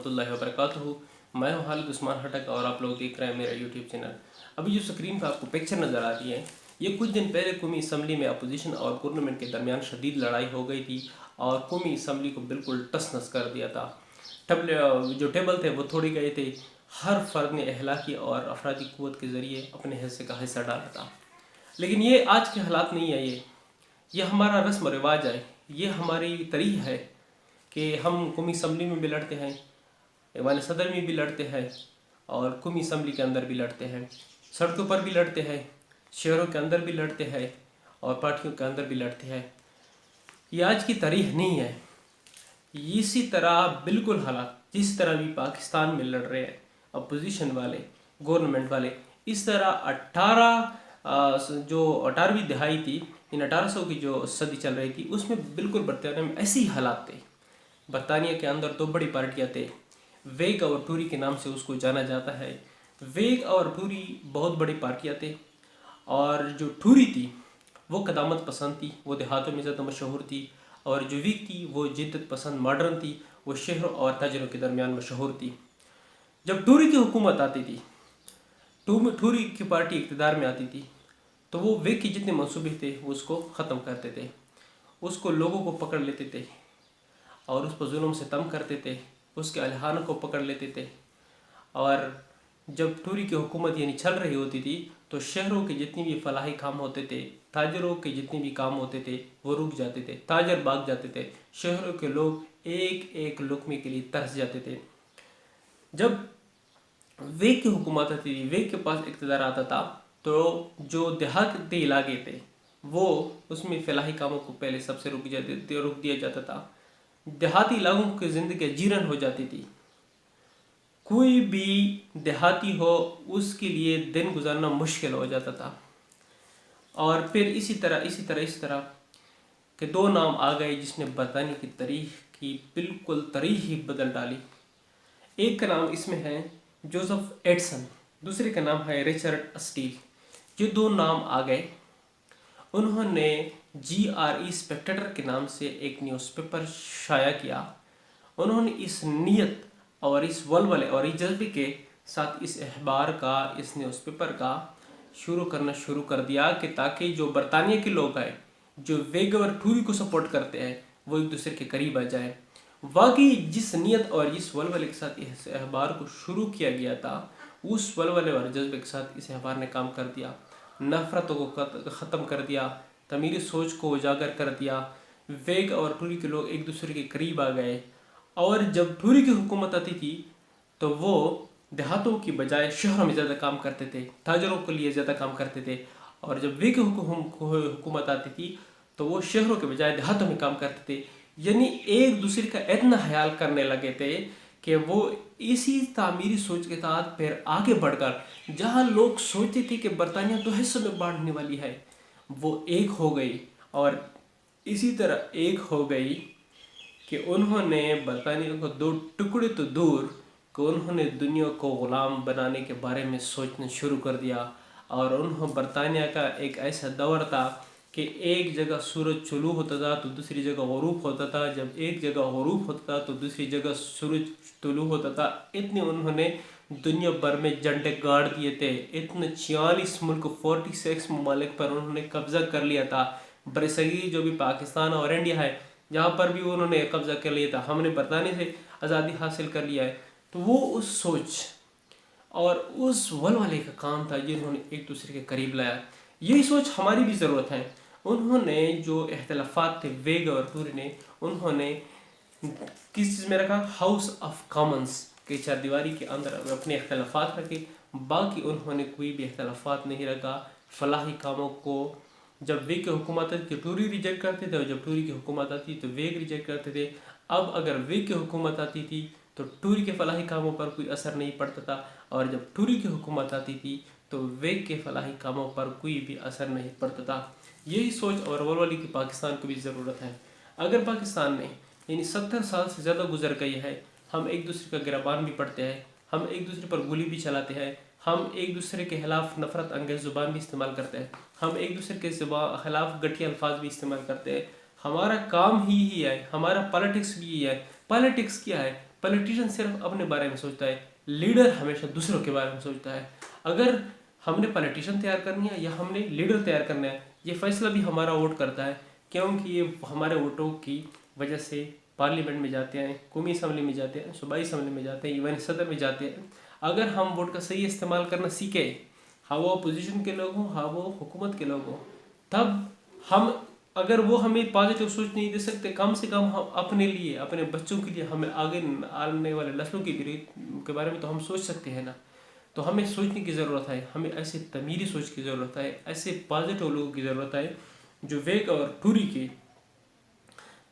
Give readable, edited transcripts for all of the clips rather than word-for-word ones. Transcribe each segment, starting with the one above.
रहमतुल्लाहि व बरकातुहू। मैं हूं खालिद उस्मान हटक और आप लोग देख रहे हैं मेरा यूट्यूब चैनल। अभी जो स्क्रीन पर आपको पिक्चर नज़र आ रही है, ये कुछ दिन पहले कौमी असम्बली में अपोजिशन और गवर्नमेंट के दरमियान शदीद लड़ाई हो गई थी और कौमी असम्बली को बिल्कुल टस नस कर दिया था। जो टेबल थे वो तोड़े गए थे। हर फर्द ने अहलाकी और अफरादी क़ुव्वत के ज़रिए अपने हिस्से का हिस्सा डाला था। लेकिन ये आज के हालात नहीं है। ये हमारा रस्म रिवाज है, ये हमारी तरीक़ है कि हम कौमी असम्बली में भी लड़ते हैं, ऐवान सदर में भी लड़ते हैं और कौमी असम्बली के अंदर भी लड़ते हैं, सड़कों पर भी लड़ते हैं, शहरों के अंदर भी लड़ते हैं और पार्टियों के अंदर भी लड़ते हैं। ये आज की तारीख नहीं है। इसी तरह बिल्कुल हालात जिस तरह भी पाकिस्तान में लड़ रहे हैं अपोजिशन वाले, गवर्नमेंट वाले, इस तरह 18वीं दहाई थी, इन 1800 की जो सदी चल रही थी उसमें बिल्कुल बरतानिया में ऐसे ही हालात थे। बरतानिया के अंदर दो बड़ी पार्टियां थे, वेग और टूरी के नाम से उसको जाना जाता है। वेग और टूरी बहुत बड़ी पार्टियां थे और जो टूरी थी वो क़दामत पसंद थी, वो देहातों में ज़्यादा मशहूर थी, और जो वेग थी वो जिद्दत पसंद मॉडर्न थी, वो शहरों और ताजरों के दरमियान मशहूर थी। जब टूरी की हुकूमत आती थी, टूरी की पार्टी इक़्तिदार में आती थी, तो वो वेग के जितने मंसूबे थे वो उसको ख़त्म करते थे, उसको लोगों को पकड़ लेते थे और उस पर जुल्म सितम करते थे, उसके अहलखानों को पकड़ लेते थे। और जब टूरी की हुकूमत यानी चल रही होती थी तो शहरों के जितने भी फलाही काम होते थे, ताजरों के जितने भी काम होते थे वो रुक जाते थे, ताजर भाग जाते थे, शहरों के लोग एक एक लुक़मे के लिए तरस जाते थे। जब वेग की हुकूमत आती थी, वेग के पास इक़्तिदार आता था, तो जो देहाती इलाके थे वो उसमें फलाही कामों को पहले सबसे रुक दिया जाता था। देहाती इलाकों की ज़िंदगी जीरन हो जाती थी। कोई भी देहाती हो उसके लिए दिन गुजारना मुश्किल हो जाता था। और फिर इसी तरह के दो नाम आ गए जिसने बरतानिया की तारीख की बिल्कुल तारीख ही बदल डाली। एक का नाम इसमें है जोसेफ एडिसन, दूसरे का नाम है रिचर्ड स्टील। ये दो नाम आ गए। उन्होंने GRE स्पेक्टेटर के नाम से एक न्यूज़पेपर शाया किया। उन्होंने इस नीयत और इस वलवले और इस जज्बे के साथ इस अखबार का, इस न्यूज़पेपर का शुरू कर दिया कि ताकि जो बरतानिया के लोग हैं, जो वेग और टूरी को सपोर्ट करते हैं, वो एक दूसरे के करीब आ जाए। वाकई जिस नीयत और जिस वलवले के साथ इस अखबार को शुरू किया गया था, उस वलवले और जज्बे के साथ इस अखबार ने काम कर दिया। नफ़रतों को ख़त्म कर दिया, तमीरी सोच को उजागर कर दिया। वेग और टूरी के लोग एक दूसरे के करीब आ गए। और जब टूरी की हुकूमत आती थी तो वो देहातों की बजाय शहरों में ज़्यादा काम करते थे, ताजरों के लिए ज़्यादा काम करते थे। और जब वेग की हुकूमत आती थी तो वो शहरों के बजाय देहातों में काम करते थे। यानी एक दूसरे का इतना ख्याल करने लगे थे कि वो इसी तामीरी सोच के साथ फिर आगे बढ़कर जहाँ लोग सोचते थे कि बरतानिया तो हिस्सों में बांटने वाली है, वो एक हो गई। और इसी तरह एक हो गई कि उन्होंने बरतानिया को दो टुकड़े तो दूर कि उन्होंने दुनिया को ग़ुलाम बनाने के बारे में सोचना शुरू कर दिया। और उन्होंने बरतानिया का एक ऐसा दौर था कि एक जगह सूरज चुलू होता था तो दूसरी जगह ग़ुरूब होता था, जब एक जगह ग़ुरूब होता था तो दूसरी जगह सूरज तुलू होता था। इतने उन्होंने दुनिया भर में झंडे गाड़ दिए थे। इतने 46 मुल्क 46 ममालिक पर उन्होंने कब्ज़ा कर लिया था। बरसगीर जो भी पाकिस्तान और इंडिया है, जहाँ पर भी उन्होंने कब्ज़ा कर लिया था, हमने बरतानिया से आज़ादी हासिल कर लिया है। तो वो उस सोच और उस वलवले का काम था जिन्होंने एक दूसरे के करीब लाया। यही सोच हमारी भी ज़रूरत है। उन्होंने जो इख्तिलाफ़ात थे वेग और टूरी ने, उन्होंने किस चीज़ में रखा? हाउस ऑफ कॉमन्स के चारदीवारी के अंदर अपने इख्तिलाफ़ात रखे, बाकी उन्होंने कोई भी इख्तिलाफ़ात नहीं रखा। फलाही कामों को जब वेग की हुकूमत आती तो टूरी रिजेक्ट करते थे और जब टूरी की हुकूमत आती तो वेग रिजेक्ट करते थे। अब अगर वेग की हुकूमत आती थी तो टूरी के फलाही कामों पर कोई असर नहीं पड़ता था, और जब टूरी की हुकूमत आती थी तो वेग के फलाही कामों पर कोई भी असर नहीं पड़ता था। यही सोच और वलवले की पाकिस्तान को भी ज़रूरत है। अगर पाकिस्तान में यानी 70 साल से ज़्यादा गुजर गई है, हम एक दूसरे का गिरबान भी पढ़ते हैं, हम एक दूसरे पर गोली भी चलाते हैं, हम एक दूसरे के खिलाफ नफ़रत अंगेज़ ज़ुबान भी इस्तेमाल करते हैं, हम एक दूसरे के खिलाफ घटिया अल्फाज भी इस्तेमाल करते हैं। हमारा काम ही है, हमारा पॉलिटिक्स भी है। पॉलिटिक्स क्या है? पॉलिटिशियन सिर्फ अपने बारे में सोचता है, लीडर हमेशा दूसरों के बारे में सोचता है। अगर हमने पॉलिटिशियन तैयार करनी है या हमने लीडर तैयार करना है, ये फैसला भी हमारा वोट करता है, क्योंकि ये हमारे वोटों की वजह से पार्लियामेंट में जाते हैं, कौमी असम्बली में जाते हैं, सूबाई असम्बली में जाते हैं, इवन सदर में जाते हैं। अगर हम वोट का सही इस्तेमाल करना सीखे, हाँ वो अपोजिशन के लोग हों, हाँ वो हुकूमत के लोग हों, तब हम, अगर वो हमें पॉजिटिव सोच नहीं दे सकते, कम से कम हम अपने लिए, अपने बच्चों के लिए, हमें आगे आने वाले नस्लों के बारे में तो हम सोच सकते हैं ना। तो हमें सोचने की ज़रूरत है, हमें ऐसे तमीरी सोच की ज़रूरत है, ऐसे पॉजिटिव लोगों की ज़रूरत है जो वेग और टूरी के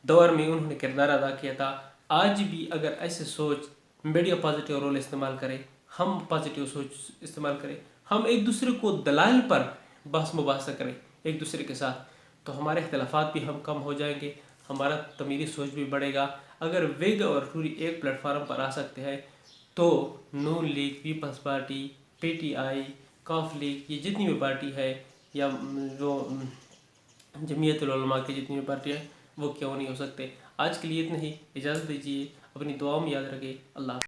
दौर में उन्होंने किरदार अदा किया था। आज भी अगर ऐसे सोच, मीडिया पॉजिटिव रोल इस्तेमाल करे, हम पॉजिटिव सोच इस्तेमाल करें, हम एक दूसरे को दलाल पर बहस मुबासा करें एक दूसरे के साथ, तो हमारे इख्तलाफात भी हम कम हो जाएंगे, हमारा तमीरी सोच भी बढ़ेगा। अगर वेग और टूरी एक प्लेटफार्म पर आ सकते हैं तो नून लीग, पीपल्स पार्टी, पीटीआई, कॉफ लीग, ये जितनी भी पार्टी है, या जो जमीयतुल उलमा की जितनी भी पार्टी है, वो क्यों नहीं हो सकते। आज के लिए इतना ही, इजाज़त दीजिए, अपनी दुआओं में याद रखें। अल्लाह।